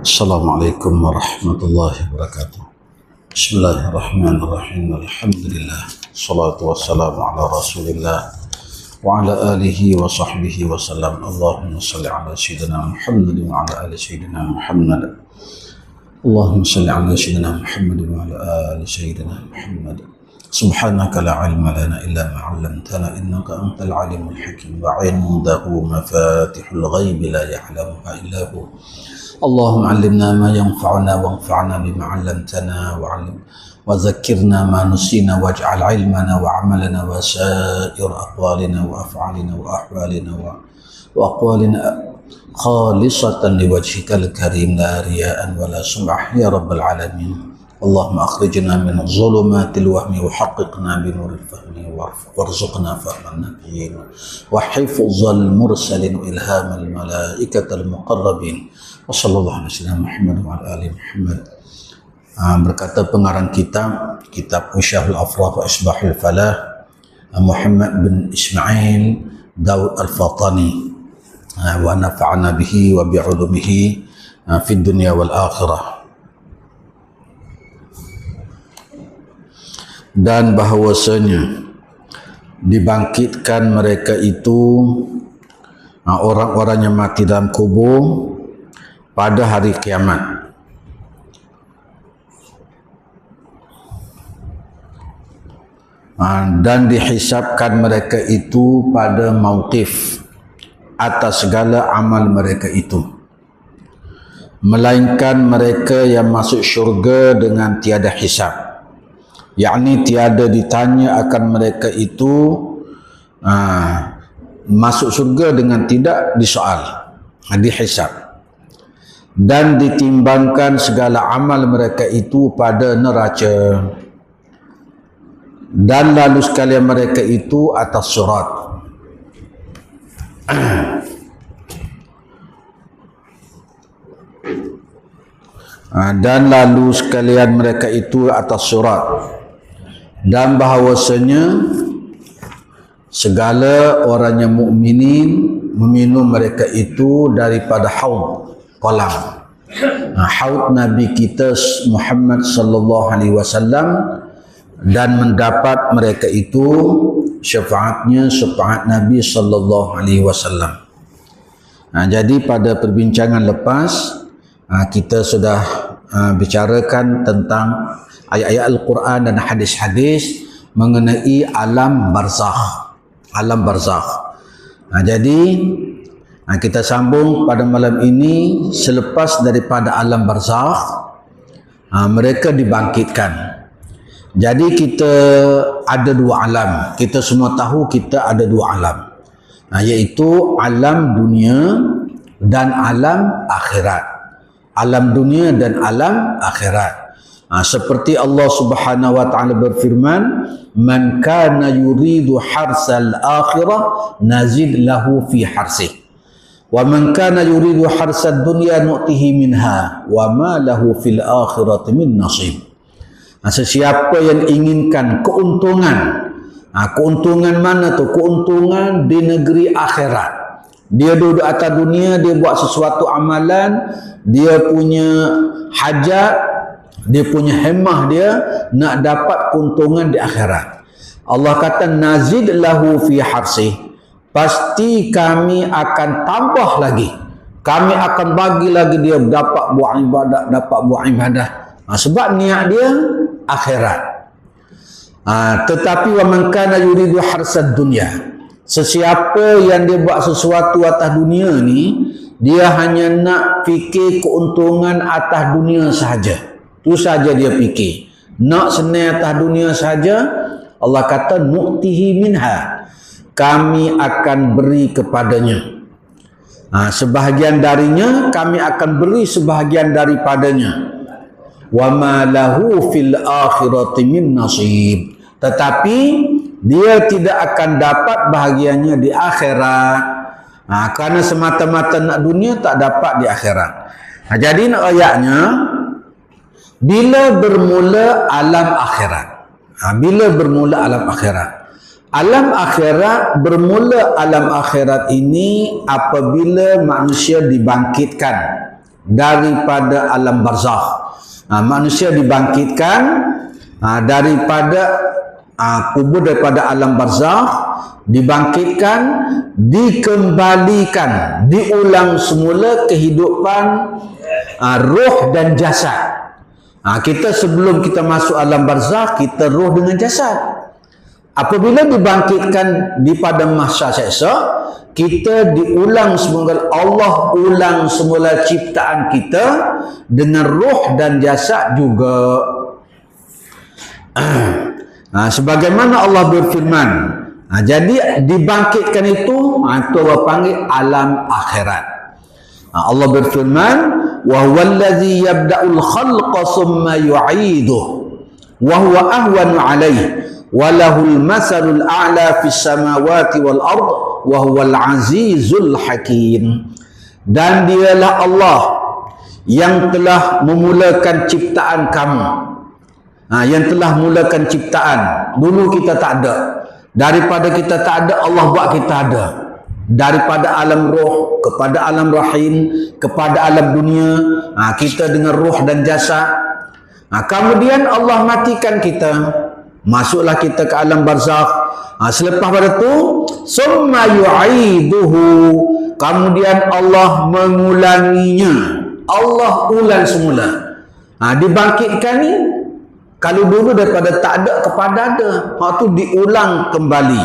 Assalamualaikum warahmatullahi wabarakatuh. Bismillahirrahmanirrahim. Alhamdulillah. Salatu wassalamu ala Rasulillah wa ala alihi wa sahbihi wa sallam. Allahumma salli ala sayyidina Muhammad wa ala ali sayyidina Muhammad. Allahumma salli ala sayyidina Muhammad wa ala ali sayyidina Muhammad. Subhanaka la ilma lana illa ma 'allamtana innaka antal alimul hakim wa 'indahu mafatihul ghaib la ya'lamuha illa hu. اللهم علمنا ما ينفعنا وانفعنا بما علمتنا وذكرنا ما نسينا واجعل علمنا وعملنا وسائر أقوالنا وأفعالنا وأقوالنا خالصة لوجهك الكريم لا رياء ولا سمعة يا رب العالمين. اللهم أخرجنا من ظلمات الوهم وحققنا بنور الفهم وارزقنا فهم النبيين وحفظ المرسلين وإلهام الملائكة المقربين وصلى الله على سيدنا محمد وعلى آل محمد. Berkata pengarang kitab Usyahul Afrah wa Isbahul Falah, Muhammad bin Ismail Daud Al-Fatani, wa nafa'ana bihi wa bi'ulumihi fid dunya wal akhirah. Dan bahawasanya dibangkitkan mereka itu orang-orang yang mati dalam kubur pada hari kiamat. Dan dihisabkan mereka itu pada mauqif atas segala amal mereka itu, melainkan mereka yang masuk syurga dengan tiada hisab, yakni tiada ditanya akan mereka itu, masuk surga dengan tidak disoal, dihisab, dan ditimbangkan segala amal mereka itu pada neraca, dan lalu sekalian mereka itu atas surat. Dan lalu sekalian mereka itu atas surat, dan bahawasanya segala orang yang mukminin meminum mereka itu daripada haud, kolam haud Nabi kita Muhammad sallallahu alaihi wasallam, dan mendapat mereka itu syafaatnya, syafaat Nabi sallallahu alaihi wasallam. Jadi pada perbincangan lepas kita sudah bicarakan tentang ayat-ayat Al-Quran dan hadis-hadis mengenai alam barzakh. Alam barzakh. Jadi kita sambung pada malam ini. Selepas daripada alam barzakh, mereka dibangkitkan. Jadi kita ada dua alam. Kita semua tahu kita ada dua alam, iaitu alam dunia dan alam akhirat. Alam dunia dan alam akhirat. Seperti Allah Subhanahu wa taala berfirman, "Man kana yuridu harsal akhirah nazid lahu fi harsih. Wa man kana yuridu harsad dunya nu'tihi minha wa ma lahu fil akhirati min nasib." Sesiapa yang inginkan keuntungan, keuntungan mana tu? Keuntungan di negeri akhirat. Dia duduk atas dunia, dia buat sesuatu amalan, dia punya hajat, dia punya hemah, dia nak dapat keuntungan di akhirat. Allah kata nazid lahu fi harsih, pasti kami akan tambah lagi, kami akan bagi lagi dia dapat buat ibadah, sebab niat dia akhirat. Tetapi wa man kana yuridu harsad dunya, sesiapa yang dia buat sesuatu atas dunia ni, dia hanya nak fikir keuntungan atas dunia sahaja. Tu saja dia fikir. Nak senang atas dunia sahaja. Allah kata nu'tihi minha, kami akan beri kepadanya. Sebahagian darinya kami akan beri sebahagian daripadanya. Wa ma lahu fil akhirati min nasib, tetapi dia tidak akan dapat bahagiannya di akhirat. Kerana semata-mata nak dunia, tak dapat di akhirat. Jadi ayatnya, bila bermula alam akhirat. Bila bermula alam akhirat. Alam akhirat, bermula alam akhirat ini apabila manusia dibangkitkan daripada alam barzakh. Manusia dibangkitkan daripada kubur, daripada alam barzakh, dibangkitkan, dikembalikan, diulang semula kehidupan roh dan jasad. Kita sebelum kita masuk alam barzakh, kita roh dengan jasad. Apabila dibangkitkan di padang mahsyar seksa, kita diulang semula, Allah ulang semula ciptaan kita dengan roh dan jasad juga. Sebagaimana Allah berfirman, jadi dibangkitkan itu Allah panggil alam akhirat. Allah berfirman, wa huwallazi yabda'ul khalqa thumma yu'iduhu wa huwa ahwanu 'alaihi wa lahul masalul a'la fis samawati wal ard wa huwal azizul hakim. Dan dialah Allah yang telah memulakan ciptaan kamu. Yang telah mulakan ciptaan. Dulu kita tak ada. Daripada kita tak ada, Allah buat kita ada. Daripada alam roh kepada alam rahim, kepada alam dunia, kita dengan roh dan jasad. Kemudian Allah matikan kita, masuklah kita ke alam barzakh. Selepas pada tu summa yu'iduhu, kemudian Allah mengulanginya. Allah ulang semula. Dibangkitkan ni, kalau dulu daripada tak ada kepada ada, tu diulang kembali.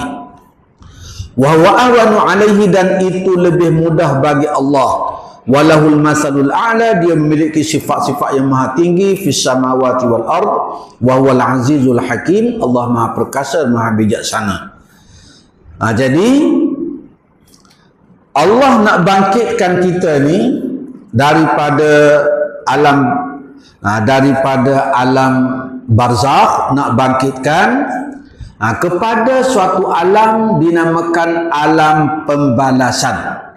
Wa huwa ahwanu 'alaihi, dan itu lebih mudah bagi Allah. Walahul masalul a'la, dia memiliki sifat-sifat yang maha tinggi, fis samawati wal ard wa huwal azizul hakim. Allah maha perkasa, maha bijaksana. Jadi Allah nak bangkitkan kita ni daripada alam barzakh, nak bangkitkan kepada suatu alam dinamakan alam pembalasan.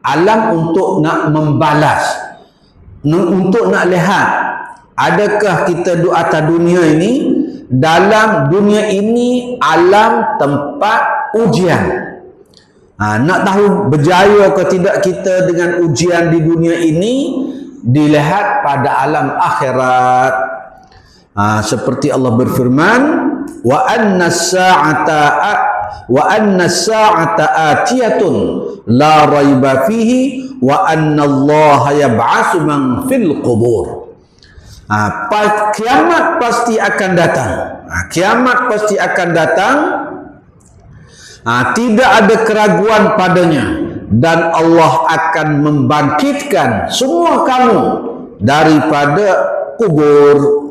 Alam untuk nak membalas, untuk nak lihat adakah kita di atas dunia ini, dalam dunia ini alam tempat ujian. Nak tahu berjaya ke tidak kita dengan ujian di dunia ini, dilihat pada alam akhirat. Seperti Allah berfirman, wa anna as-sa'ata atiyatun la raiba fihi wa anna Allah yab'atsu man fil qubur. Kiamat pasti akan datang. Kiamat pasti akan datang. Tidak ada keraguan padanya, dan Allah akan membangkitkan semua kamu daripada kubur.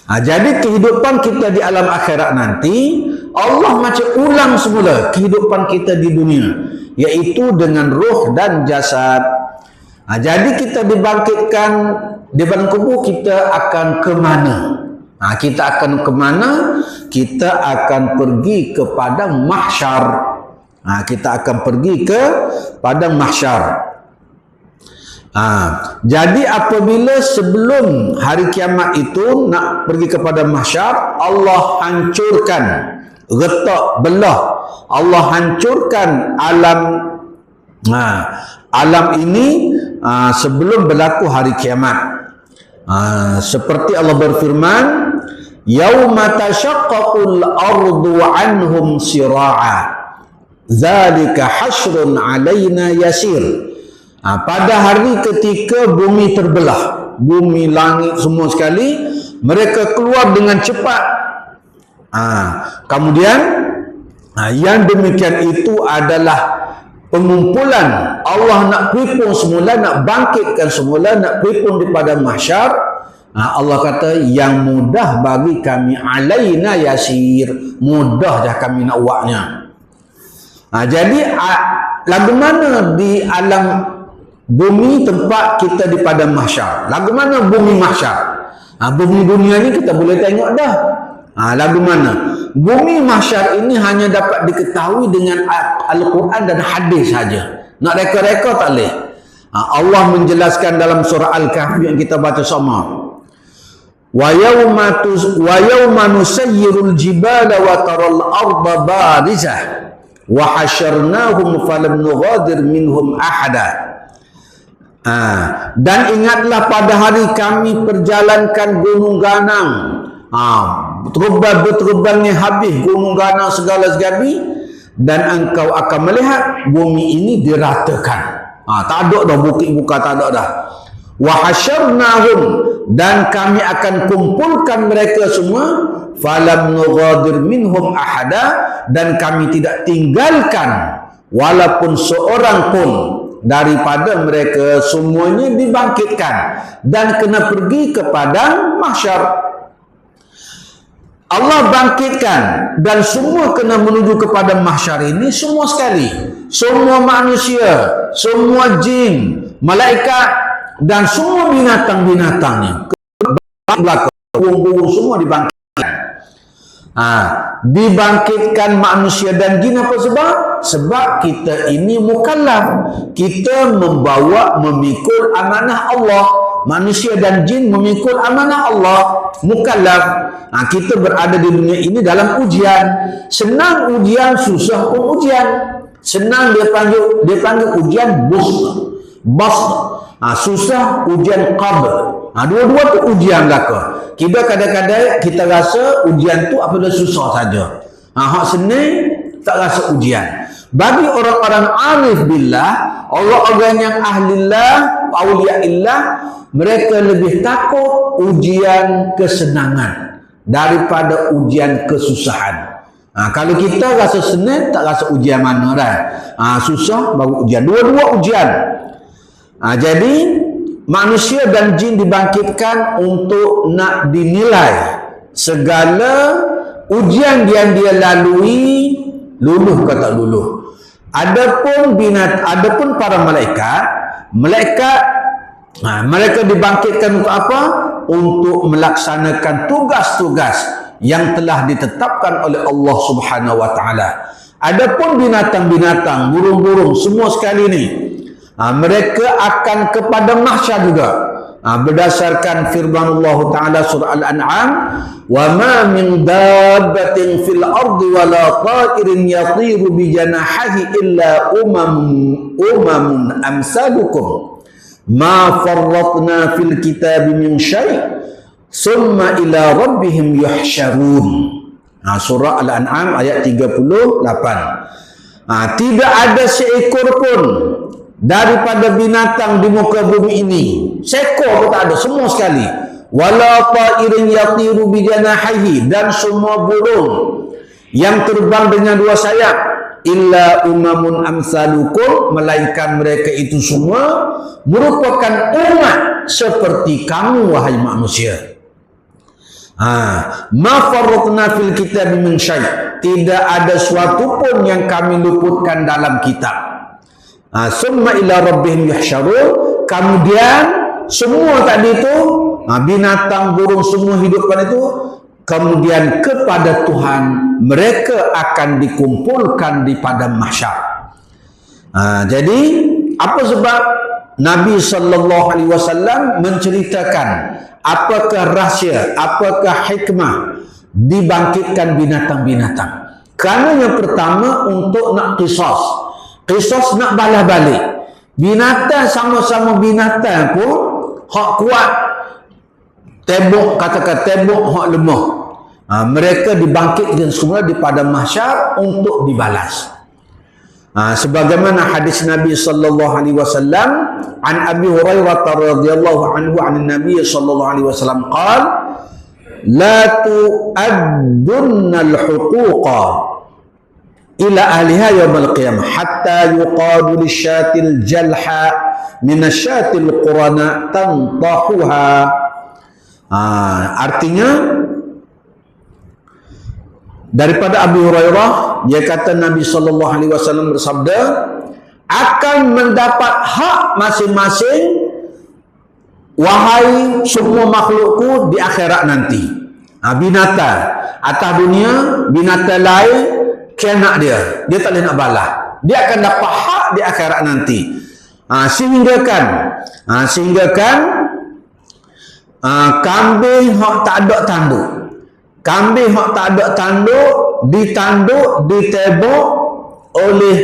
Jadi kehidupan kita di alam akhirat nanti, Allah macam ulang semula kehidupan kita di dunia, iaitu dengan roh dan jasad. Jadi kita dibangkitkan di padang kubur, kita akan ke mana? Kita akan ke mana? Kita akan pergi ke padang mahsyar. Kita akan pergi ke padang mahsyar. Jadi apabila sebelum hari kiamat itu nak pergi kepada mahsyar, Allah hancurkan, retak belah, Allah hancurkan alam ini sebelum berlaku hari kiamat. Seperti Allah berfirman, yauma tashaqqaqul ardu anhum sira'a zalika hasrun alaina yasir. Pada hari ketika bumi terbelah, bumi, langit semua sekali, mereka keluar dengan cepat. Kemudian yang demikian itu adalah pengumpulan. Allah nak kuipun semula, nak bangkitkan semula, nak kuipun di padang mahsyar. Allah kata yang mudah bagi kami, alaina yasir, mudah dah kami nak buatnya. Jadi lagu mana di alam bumi tempat kita di padang mahsyar? Lagu mana bumi mahsyar? Bumi dunia ni kita boleh tengok dah. Lagu mana? Bumi mahsyar ini hanya dapat diketahui dengan Al-Quran dan hadis saja. Nak reka-reka tak boleh. Allah menjelaskan dalam surah Al-Kahfi yang kita baca sama. Wa yawma nusayyirul jibala wa taral arda barizah wa hasyarnahum falam nughadir minhum ahada. Dan ingatlah pada hari kami perjalankan gunung ganang. Berterubannya habis gunung ganang segala segabi, dan engkau akan melihat bumi ini diratakan. Tak ada dah bukit buka, tak ada dah. Wa hasyarnahum, dan kami akan kumpulkan mereka semua, falam nughadir minhum ahada, dan kami tidak tinggalkan walaupun seorang pun daripada mereka, semuanya dibangkitkan dan kena pergi ke padang mahsyar. Allah bangkitkan dan semua kena menuju kepada mahsyar ini semua sekali. Semua manusia, semua jin, malaikat dan semua binatang-binatangnya. Burung-burung semua dibangkitkan. Dibangkitkan manusia dan jin apa sebab? Sebab kita ini mukallaf. Kita memikul amanah Allah. Manusia dan jin memikul amanah Allah, mukallaf. Kita berada di dunia ini dalam ujian. Senang ujian, susah pun ujian. Senang dia panggil ujian bas. Susah ujian qabr. Dua-dua tu ujian belaka. Kita kadang-kadang kita rasa ujian tu apabila susah saja. Hak senang tak rasa ujian. Bagi orang-orang arif billah, orang-orang yang ahlillah, awliyaillah, mereka lebih takut ujian kesenangan daripada ujian kesusahan. Kalau kita rasa senang, tak rasa ujian mana dah. Susah baru ujian. Dua-dua ujian. Jadi manusia dan jin dibangkitkan untuk nak dinilai segala ujian yang dia lalui, luluh ke tak luluh. Adapun para malaikat, mereka dibangkitkan untuk apa? Untuk melaksanakan tugas-tugas yang telah ditetapkan oleh Allah Subhanahu wa taala. Adapun binatang-binatang, burung-burung semua sekali ni, mereka akan kepada mahsyar juga. Berdasarkan firman Allah Taala surah Al-An'am, wa ma min dabbatin fil ardi wala ta'irin yatiru bi janahihi illa umamun amsalukum ma farratna fil kitabi min syai' summa ila rabbihim yuhsyarun. Surah Al-An'am ayat 38. Tidak ada seekor pun daripada binatang di muka bumi ini, seekor pun tak ada, semua sekali. Wala ta'irin yatiru bi janahihi, dan semua burung yang terbang dengan dua sayap, illa umamun amsalukum, melainkan mereka itu semua merupakan umat seperti kamu wahai manusia. Ma farratna fil kitab min syai', tidak ada suatu pun yang kami luputkan dalam kitab. Summa ila rabbihim yuhsyarun, kemudian semua tadi itu, binatang, burung, semua hidupkan itu, kemudian kepada Tuhan mereka akan dikumpulkan di padang mahsyar. Jadi apa sebab Nabi SAW menceritakan apakah rahsia, apakah hikmah dibangkitkan binatang-binatang? Kerana yang pertama untuk nak qisas. Qisas nak balas balik. Binatang sama-sama binatang pun hak kuat, tembok, katakan tembok hak lemah. Mereka dibangkitkan semua di padang mahsyar untuk dibalas. Sebagaimana hadis Nabi sallallahu alaihi wasallam, an Abi Hurairah radhiyallahu anhu an Nabi sallallahu alaihi wasallam qala la tu'addunna al-huquqa ila ahliha yawmal qiyamah hatta yuqadu lisyatil jalha minasyatil qurana tantahuha. Artinya daripada Abu Hurairah, dia kata Nabi sallallahu alaihi wasallam bersabda, akan mendapat hak masing-masing wahai semua makhlukku di akhirat nanti. Binatang atas dunia, binatang lain kena dia tak boleh nak balas, dia akan dapat hak di akhirat nanti. Sehingga kan kambing hak tak ada tanduk, ditanduk, ditebok oleh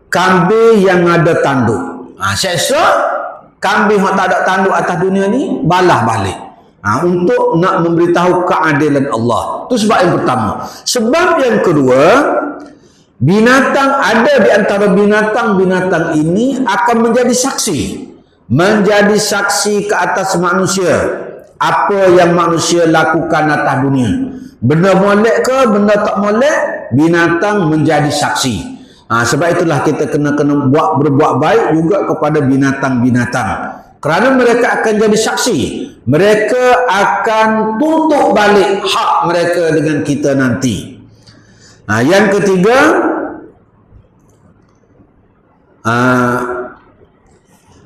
kambing yang ada tanduk. Seksa kambing yang tak ada tanduk atas dunia ni balah balik. Untuk nak memberitahu keadilan Allah. Itu sebab yang pertama. Sebab yang kedua, binatang ada di antara binatang-binatang ini akan menjadi saksi. Menjadi saksi ke atas manusia. Apa yang manusia lakukan atas dunia. Benda molek ke, benda tak molek, binatang menjadi saksi. Sebab itulah kita kena berbuat baik juga kepada binatang-binatang. Kerana mereka akan jadi saksi. Mereka akan tuntut balik hak mereka dengan kita nanti. Yang ketiga,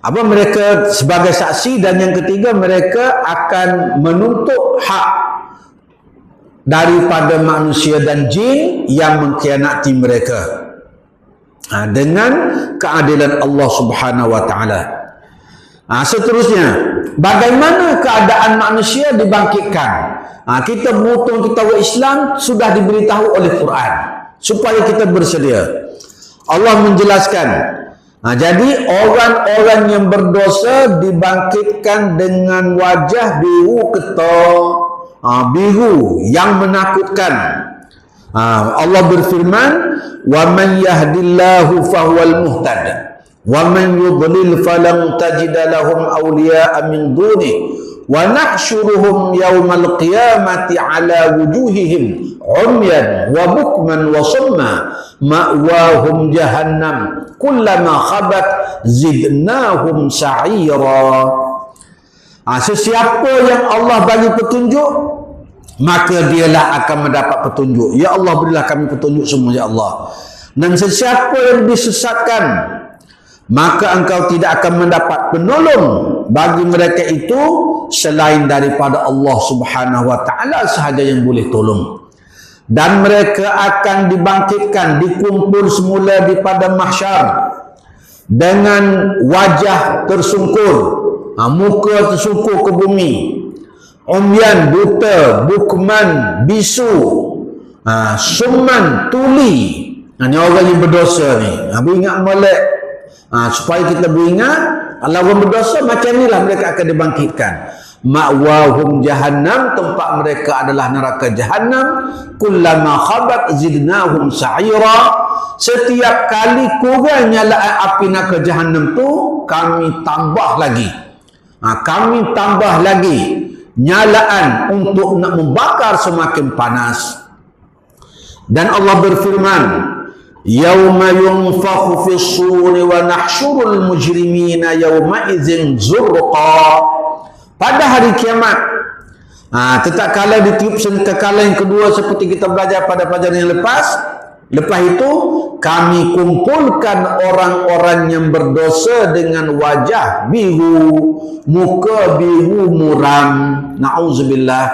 mereka sebagai saksi, dan yang ketiga mereka akan menuntut hak daripada manusia dan jin yang mengkhianati mereka dengan keadilan Allah Subhanahu wa taala. Seterusnya, bagaimana keadaan manusia dibangkitkan? Kita beruntung kita Islam sudah diberitahu oleh Quran supaya kita bersedia. Allah menjelaskan, jadi orang-orang yang berdosa dibangkitkan dengan wajah biru ketok, biru yang menakutkan. Allah berfirman, wa man yahdillahu fahuwal muhtad wa man yudlil falan tajida lahum awliya'a min duni wa nahsyuruhum yawmal qiyamati ala wujuhihim umyan wa bukman wa summa ma'wahum jahannam kullama khabat zidnahum sa'ira. Sesiapa yang Allah bagi petunjuk, maka dialah akan mendapat petunjuk. Ya Allah, berilah kami petunjuk semua, ya Allah. Dan sesiapa yang disesatkan, maka engkau tidak akan mendapat penolong bagi mereka itu selain daripada Allah Subhanahu wa taala sahaja yang boleh tolong. Dan mereka akan dibangkitkan, dikumpul semula di pada mahsyar dengan wajah tersungkur, muka tersungkur ke bumi. Umyan, buta, bukman, bisu, summan, tuli. Ini orang yang berdosa ni. Ingat molek. Supaya kita beringat, kalau orang berdosa macam inilah mereka akan dibangkitkan. Ma'wahum jahannam, tempat mereka adalah neraka jahannam. Kullama khabat zidnahum sa'ira. Setiap kali kurang nyalaan api neraka jahannam tu, kami tambah lagi. Kami tambah lagi nyalaan untuk nak membakar semakin panas. Dan Allah berfirman, yauma yunfakhu fis suri wa nahsyurul mujrimina yauma idzin zurqa. Pada hari kiamat, tetap kala ditiup sangkakala yang kedua seperti kita belajar pada pelajaran yang lepas. Lepas itu kami kumpulkan orang-orang yang berdosa dengan wajah biru, muka biru muram. Na'udzubillah.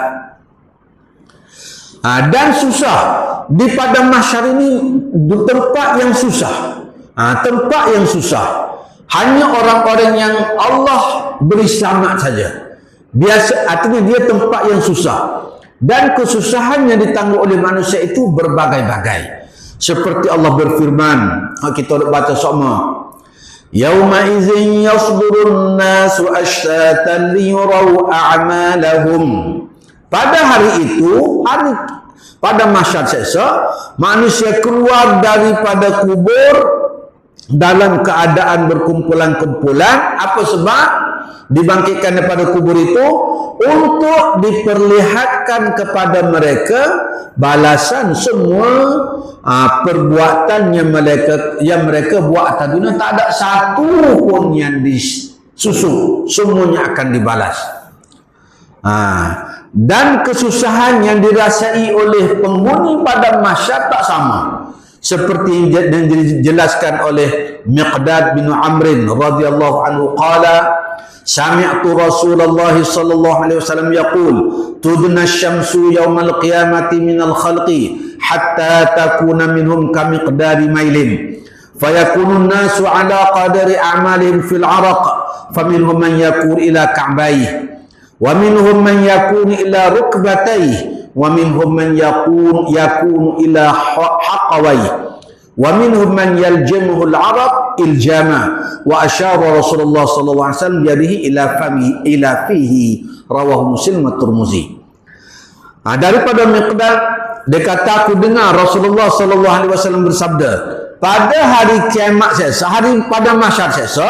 Dan susah. Di padang mahsyar ini tempat yang susah. Tempat yang susah. Hanya orang-orang yang Allah beri selamat saja. Biasa, artinya dia tempat yang susah. Dan kesusahan yang ditanggung oleh manusia itu berbagai-bagai. Seperti Allah berfirman, kita baca sama. Yauma idzin yasdurun nasu ashtatan liyurau a'malahum. Pada hari itu, pada mahsyar seksa, manusia keluar daripada kubur dalam keadaan berkumpulan-kumpulan. Apa sebab dibangkitkan daripada kubur itu? Untuk diperlihatkan kepada mereka balasan semua perbuatan yang mereka buat atas dunia. Tak ada satu pun yang disusu, semuanya akan dibalas. Dan kesusahan yang dirasai oleh penghuni pada mahsyar tak sama. Seperti yang dijelaskan oleh Miqdad bin Amrin radhiyallahu anhu qala sami'tu Rasulullah sallallahu alaihi wasallam yaqul tudna asy-syamsu yaumal qiyamati minal khalqi hatta takuna minhum kamiqdari mailin fayakunu an-nasu ala qadari a'malihim fil 'araq faminhum man yakun ila ka'bayhi wa minhum man yakun ila rukbatayhi wa minhum man yakun ila haqawayhi wa minhum man yaljamuhu al-'araq iljama wa asyara Rasulullah sallallahu alaihi wasallam yadihi ila fihi rawahu Muslim wa Tirmizi. Daripada Miqdad, dia kata aku dengar Rasulullah sallallahu alaihi wasallam bersabda, pada hari kiamat seksa, pada mahsyar seksa,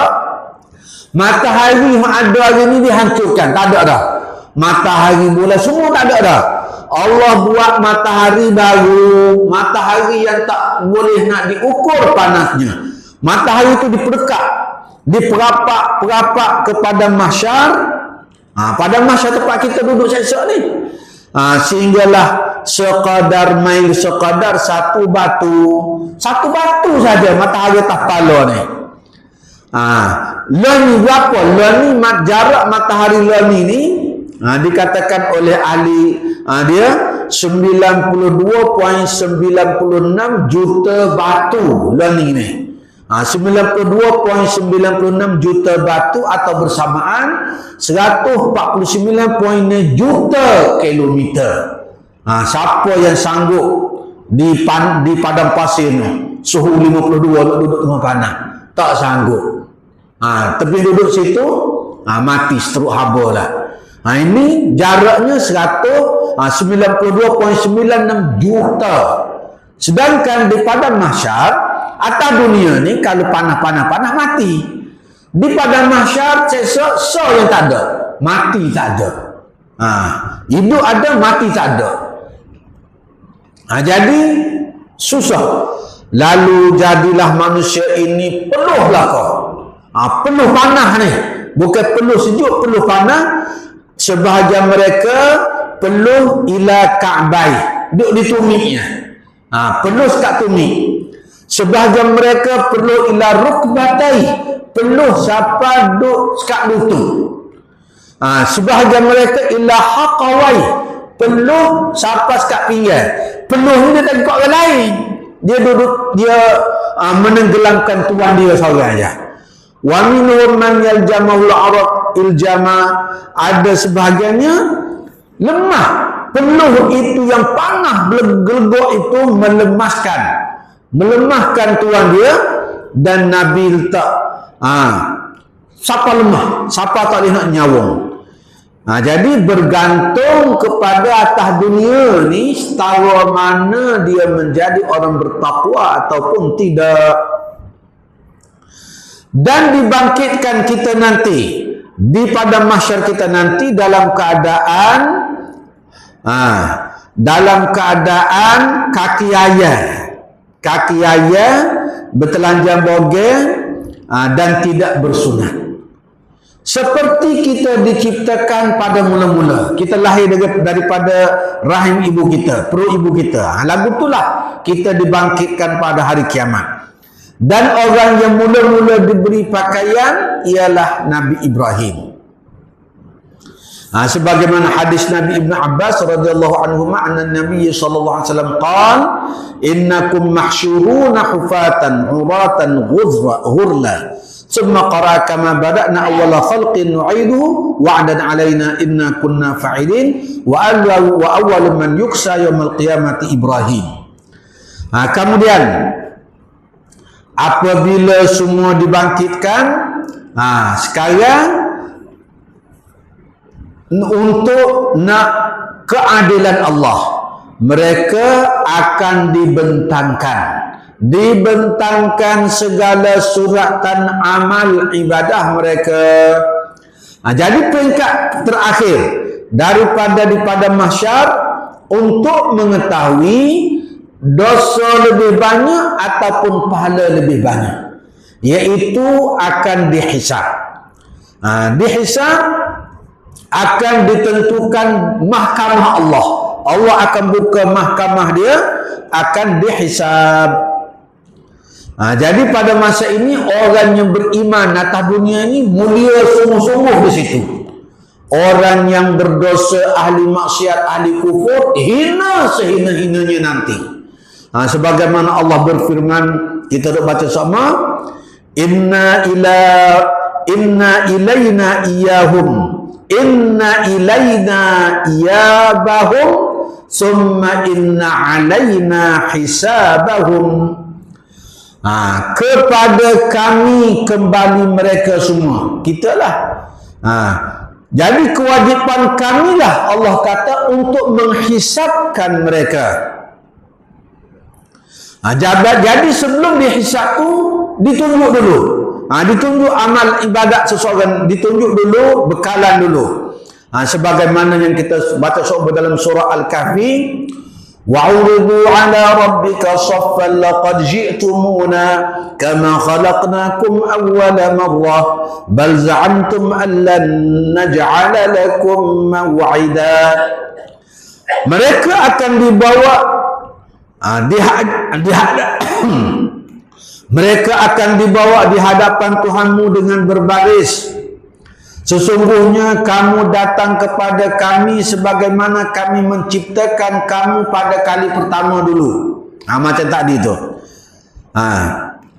matahari yang ada hari ni dihancurkan, tak ada dah. Matahari bulan semua tak ada dah. Allah buat matahari baru, matahari yang tak boleh nak diukur panasnya. Matahari itu diperdekat, diperapak kepada mahsyar. Pada mahsyar tempat kita duduk seksa ni. Sehinggalah sekadar mail, sekadar satu batu saja matahari atas kepala ni. Lain ni berapa? Lain ni jarak matahari lain ni dikatakan oleh ahli dia 92.96 juta batu lain ni. 92.96 juta batu atau bersamaan 149 juta kilometer. Siapa yang sanggup di padang pasir ni suhu 52 nak duduk tengah panas? Tak sanggup. Tapi duduk situ mati stroke haba lah. Ini jaraknya 92.96 juta. Sedangkan di padang mahsyar atas dunia ni kalau panas mati. Di padang mahsyar seksa yang tak ada, mati tak ada. Hidup ada, mati tak ada. Jadi susah. Lalu jadilah manusia ini penuh belaka. Penuh panas ni. Bukan penuh sejuk, penuh panas. Sebahagian mereka penuh ila Ka'bai, duduk di tumiknya. Penuh sekat tumik. Sebahagian mereka penuh ila rukbatai, penuh siapa duduk sekat lutut. Sebahagian mereka ila haqawai, penuh siapa sekat pinggang. Penuh ni dia tak ikut orang lain. Dia duduk, dia menenggelamkan tuan dia seorang aja. Wa minhum man yaljamahul arad iljama, ada sebahagiannya lemah. Penuh itu yang panas gelegok itu melemahkan tuan dia, dan Nabi letak siapa lemah, siapa tak boleh nak nyawang. Jadi bergantung kepada atas dunia ni setara mana dia menjadi orang bertakwa ataupun tidak. Dan dibangkitkan kita nanti di pada mahsyar kita nanti dalam keadaan kaki ayah bertelanjang bogel dan tidak bersunat. Seperti kita diciptakan pada mula-mula, kita lahir daripada rahim ibu kita, perut ibu kita. Lagu itulah kita dibangkitkan pada hari kiamat. Dan orang yang mula-mula diberi pakaian ialah Nabi Ibrahim. Sebagaimana hadis Nabi Ibn Abbas radhiyallahu anhuma anna Nabi sallallahu alaihi wasallam qala innakum mahsyuruna hufatan uratan ghurla thumma qara kama bada'na awwala khalqin nu'iduhu wa'dan 'alaina inna kunna fa'ilin wa awwalu man yuksa yaumil qiyamati Ibrahim. Kemudian apabila semua dibangkitkan, sekarang untuk nak keadilan Allah, mereka akan dibentangkan segala suratan amal ibadah mereka. Jadi peringkat terakhir daripada di padang mahsyar untuk mengetahui dosa lebih banyak ataupun pahala lebih banyak, iaitu akan dihisab. Dihisab akan ditentukan mahkamah Allah. Allah akan buka mahkamah dia, akan dihisab. Jadi pada masa ini orang yang beriman atas dunia ini mulia sungguh-sungguh di situ. Orang yang berdosa, ahli maksiat, ahli kufur, hina sehina-hinanya nanti. Sebagaimana Allah berfirman, kita dah baca sama, inna ilaina iyabahum summa inna alaina hisabahum. Kepada kami kembali mereka semua. Kita lah. Jadi kewajipan kamilah Allah kata untuk menghisapkan mereka. Jadi sebelum dihisap tu ditunjuk dulu. Ditunjuk amal ibadat seseorang, ditunjuk dulu bekalan dulu. Sebagaimana yang kita baca dalam surah Al-Kahfi, wa'uridu ala rabbika saffan laqad ji'tumuna kama khalaqnakum awwala marrah bal za'amtum an lan naj'ala lakum maw'ida. Mereka akan dibawa mereka akan dibawa di hadapan Tuhanmu dengan berbaris. Sesungguhnya kamu datang kepada kami sebagaimana kami menciptakan kamu pada kali pertama dulu. Macam tadi tu.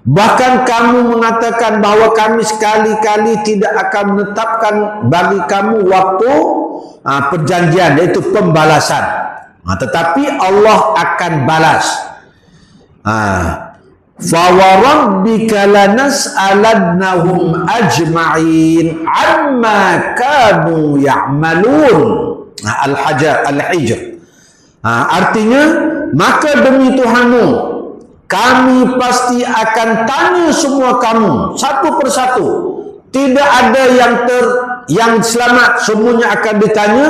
Bahkan kamu mengatakan bahawa kami sekali-kali tidak akan menetapkan bagi kamu waktu perjanjian, iaitu pembalasan. Tetapi Allah akan balas. Fawarabbika lanas'alannahum ajma'in amma kanu ya'malun. Al-Hijr. Artinya, maka demi Tuhanmu kami pasti akan tanya semua kamu satu persatu. Tidak ada yang selamat, semuanya akan ditanya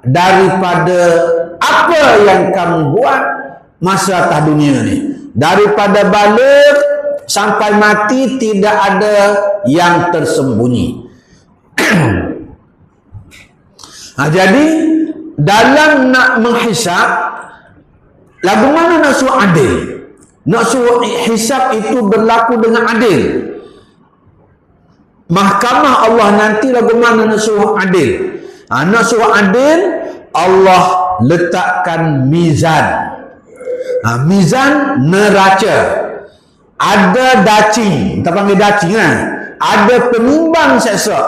daripada apa yang kamu buat masa atas dunia ni. Daripada balik sampai mati tidak ada yang tersembunyi. Jadi dalam nak menghisap, lagu mana nak suruh adil? Nak suruh hisap itu berlaku dengan adil. Mahkamah Allah nanti lagu mana nak suruh adil? Nak suruh adil, Allah letakkan mizan. Mizan neraca. Ada dacing, kita panggil dacing kan? Ada penimbang seksa.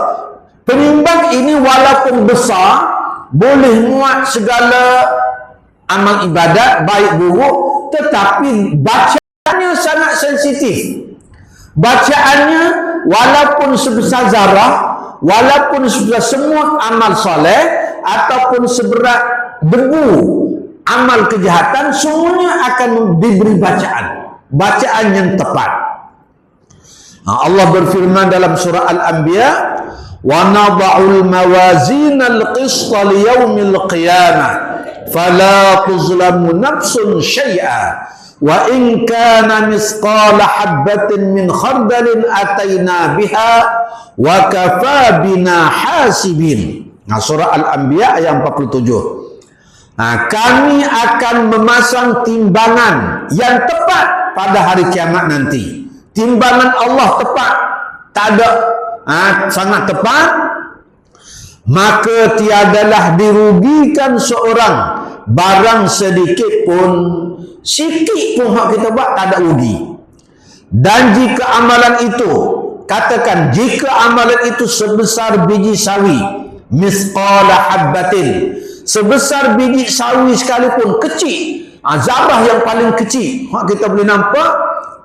Penimbang ini walaupun besar, boleh muat segala amal ibadat baik buruk, tetapi bacaannya sangat sensitif. Bacaannya walaupun sebesar zarah, walaupun sebesar semua amal soleh, ataupun seberat debu amal kejahatan, semuanya akan diberi bacaan yang tepat. Allah berfirman dalam surah Al-Anbiya, wa nada'ul mawazina al-qista liyaumil qiyamah fala tuzlamu nafsun syai'a wa in kana misqala habbatin min khardalin ataina biha wa kafa bina hasibin. Surah Al-Anbiya ayat 47. Kami akan memasang timbangan yang tepat pada hari kiamat nanti. Timbangan Allah tepat, tak ada sangat tepat. Maka tiadalah dirugikan seorang barang sedikit pun, sikit pun hak kita buat tak ada rugi. Dan jika amalan itu, katakan jika amalan itu sebesar biji sawi, misqala habbatin, sebesar biji sawi sekalipun, kecil, zarah yang paling kecil, kita boleh nampak,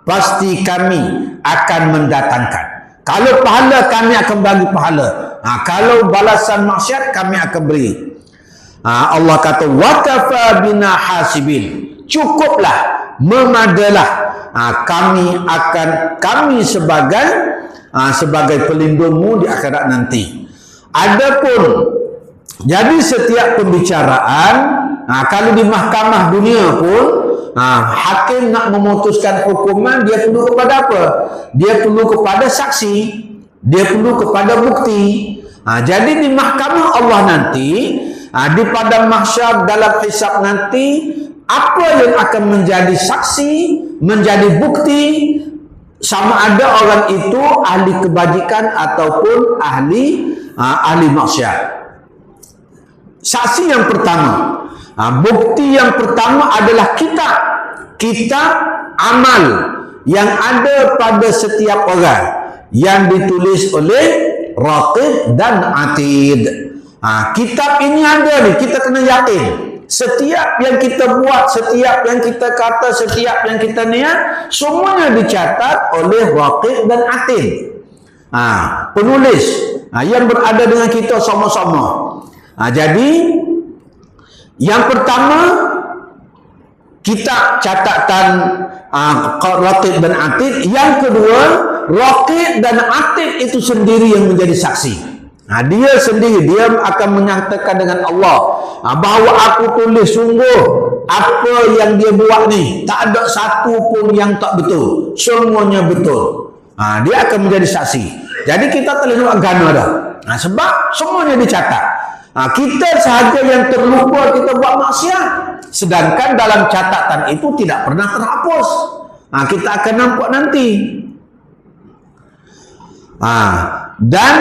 pasti kami akan mendatangkan. Kalau pahala, kami akan bagi pahala. Kalau balasan maksiat, kami akan beri. Allah kata, wa kafa bina hasibin, cukuplah, memadalah, kami sebagai pelindungmu di akhirat nanti. Adapun jadi setiap pembicaraan, kalau di mahkamah dunia pun, hakim nak memutuskan hukuman, dia perlu kepada apa? Dia perlu kepada saksi, dia perlu kepada bukti. Jadi di mahkamah Allah nanti, di padang mahsyar dalam hisab nanti, apa yang akan menjadi saksi, menjadi bukti, sama ada orang itu ahli kebajikan ataupun ahli maksiat. Saksi yang pertama, bukti yang pertama adalah kitab amal yang ada pada setiap orang yang ditulis oleh Raqib dan Atid. Kitab ini ada ni, kita kena yakin. Setiap yang kita buat, setiap yang kita kata, setiap yang kita niat, semuanya dicatat oleh raqib dan atid. Penulis yang berada dengan kita sama-sama. Jadi yang pertama, kita catatan raqib dan atid. Yang kedua, raqib dan atid itu sendiri yang menjadi saksi. Dia sendiri, dia akan menyatakan dengan Allah bahawa aku tulis sungguh apa yang dia buat ni, tak ada satu pun yang tak betul, semuanya betul. Dia akan menjadi saksi. Jadi kita tak boleh nak gana dah. Sebab semuanya dicatat. Kita sahaja yang terlupa kita buat maksiat, sedangkan dalam catatan itu tidak pernah terhapus. Kita akan nampak nanti. Dan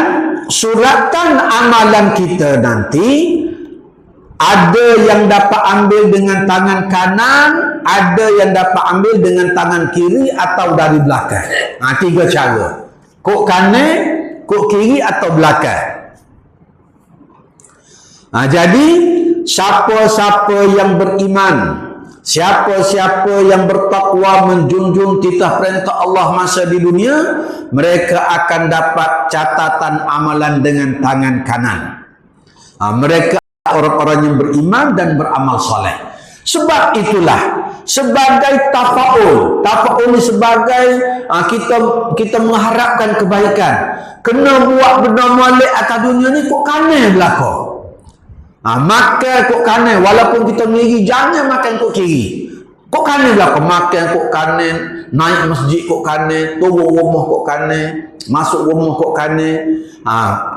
suratan amalan kita nanti ada yang dapat ambil dengan tangan kanan, ada yang dapat ambil dengan tangan kiri atau dari belakang. 3 cara. Kok kanan, kok kiri atau belakang. Jadi siapa-siapa yang beriman, siapa-siapa yang bertakwa, menjunjung titah perintah Allah masa di dunia, mereka akan dapat catatan amalan dengan tangan kanan. Mereka orang-orang yang beriman dan beramal soleh. Sebab itulah, sebagai tafaul ini sebagai kita mengharapkan kebaikan. Kena buat benda molek atas dunia ni kok kanan belakang. Makan kok kanan, walaupun kita ngiri, jangan makan kok kiri. Kok kanan belakang, makan kok kanan, naik masjid kok kanan, turun rumah kok kanan, masuk rumah kok kanan.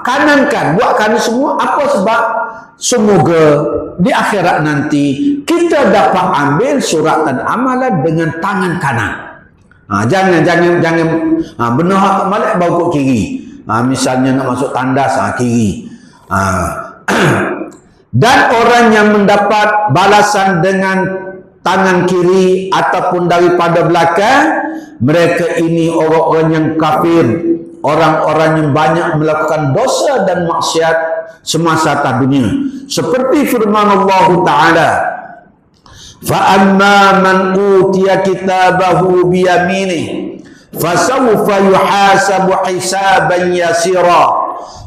Kanan kan, buat kanan semua. Apa sebab? Semoga di akhirat nanti kita dapat ambil suratan amalan dengan tangan kanan. Jangan benar hak balik bawa kok kiri. Misalnya nak masuk tandas, kiri. Dan orang yang mendapat balasan dengan tangan kiri ataupun daripada belakang, mereka ini orang-orang yang kafir, orang-orang yang banyak melakukan dosa dan maksiat semasa dunia. Seperti firman Allah Ta'ala, فَأَمَّا مَنْ أُوتِيَ كِتَابَهُ بِيَمِينِهِ فَسَوْفَ يُحَاسَبُ حِسَابًا يَسِيرًا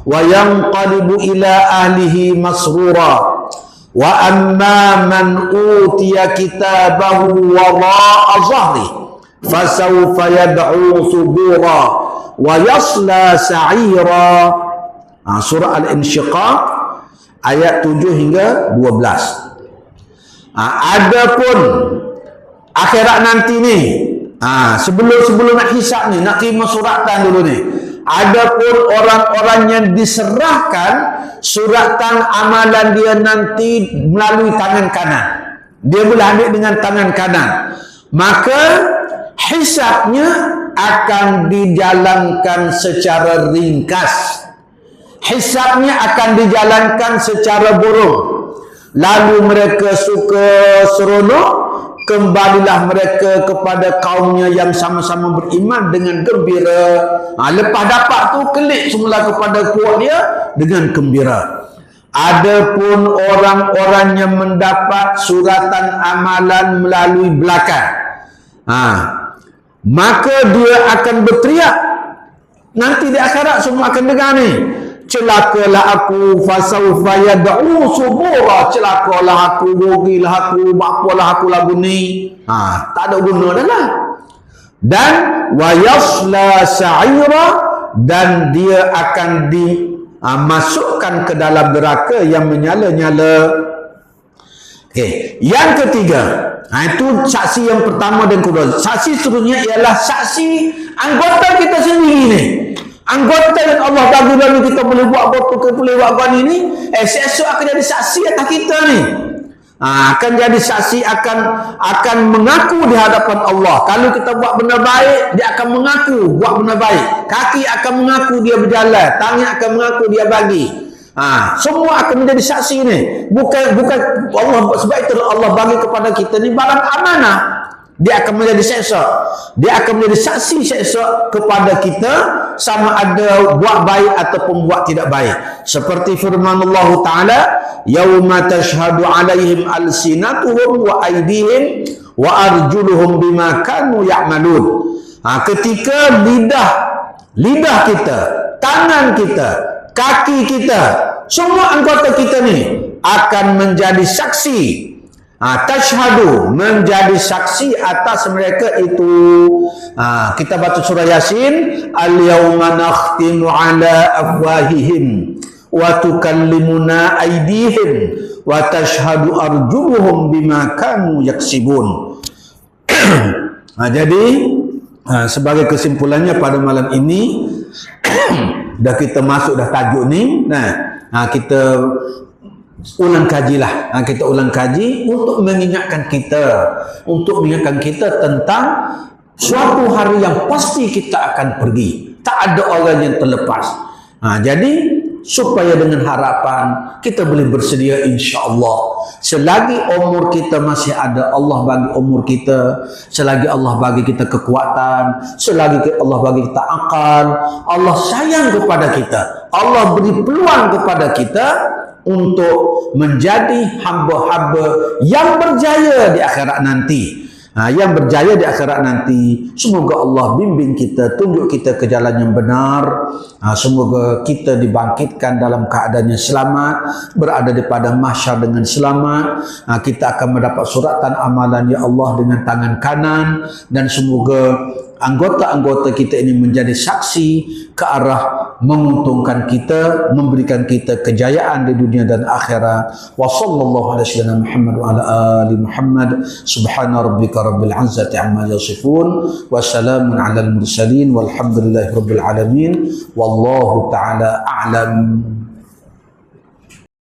وَيَنْقَلِبُ إِلَى أَهْلِهِ مَسْرُورًا وَأَمَّا مَنْ أُوتِيَ كِتَابَهُ وَرَاءَ ظَهْرِهِ فَسَوْفَ يَدْعُو ثُبُورًا وَيَصْلَى سَعِيرًا. Surah Al-Insyiqaq ayat 7 hingga 12. Adapun akhirat nanti ni, sebelum nak hisap ni, nak terima suratan dulu ni. Adapun orang-orang yang diserahkan suratan amalan dia nanti melalui tangan kanan, dia boleh ambil dengan tangan kanan, maka hisapnya akan dijalankan secara ringkas. Hisapnya akan dijalankan secara burung. Lalu mereka suka seronok, kembalilah mereka kepada kaumnya yang sama-sama beriman dengan gembira. Lepas dapat tu, kelik semula kepada kuat dia dengan gembira. Adapun orang-orang yang mendapat suratan amalan melalui belakang, maka dia akan berteriak. Nanti di akhirat semua akan dengar ni. Celakalah aku, fasawfa yad'u subura. Celakalah aku, rugilah aku, apalah aku lagu ni. Tak ada guna dah lah. Dan wa yasla sa'ira, dan dia akan dimasukkan ke dalam neraka yang menyala-nyala. Yang ketiga, itu saksi yang pertama dan kedua. Saksi seterusnya ialah saksi anggota kita sendiri ni. Anggota yang Allah bagi kita boleh buat apa, kita boleh buat apa ni, esok akan jadi saksi atas kita ni. Akan jadi saksi, akan mengaku di hadapan Allah. Kalau kita buat benda baik, dia akan mengaku buat benda baik. Kaki akan mengaku dia berjalan, tangan akan mengaku dia bagi. Semua akan menjadi saksi ni. Bukan Allah, sebab itu Allah bagi kepada kita ni barang amanah. dia akan menjadi seksa. Dia akan menjadi saksi seksa kepada kita, sama ada buat baik ataupun buat tidak baik. Seperti firman Allah Ta'ala, yauma tashhadu alaihim alsinatuhum wa aydihim wa arjuluhum bima kanu ya'malun. Ketika lidah kita, tangan kita, kaki kita, semua anggota kita ni akan menjadi saksi. Tashhadu, menjadi saksi atas mereka itu. Kita baca surah Yasin, al-yawma nakhtimu ala afwahihim wa tukallimuna aydihim wa tashhadu arjuluhum bima kanu yaksibun. Jadi sebagai kesimpulannya pada malam ini dah kita masuk dah tajuk ni. Kita ulang kajilah. Kita ulang kaji untuk mengingatkan kita tentang suatu hari yang pasti kita akan pergi. Tak ada orang yang terlepas. Jadi supaya dengan harapan kita boleh bersedia, insya-Allah selagi umur kita masih ada, Allah bagi umur kita, selagi Allah bagi kita kekuatan, selagi Allah bagi kita akal, Allah sayang kepada kita, Allah beri peluang kepada kita untuk menjadi hamba-hamba yang berjaya di akhirat nanti. Yang berjaya di akhirat nanti. Semoga Allah bimbing kita, tunjuk kita ke jalan yang benar. Semoga kita dibangkitkan dalam keadaan yang selamat, berada di padang mahsyar dengan selamat. Kita akan mendapat suratan amalan ya Allah dengan tangan kanan, dan semoga anggota-anggota kita ini menjadi saksi ke arah menguntungkan kita, memberikan kita kejayaan di dunia dan akhirat. Wa sallallahu ala sayyidina Muhammad wa ala ali Muhammad. Subhana rabbika rabbil izzati amma yasifun wa salamun alal mursalin walhamdulillahi rabbil alamin. Wallahu ta'ala a'lam.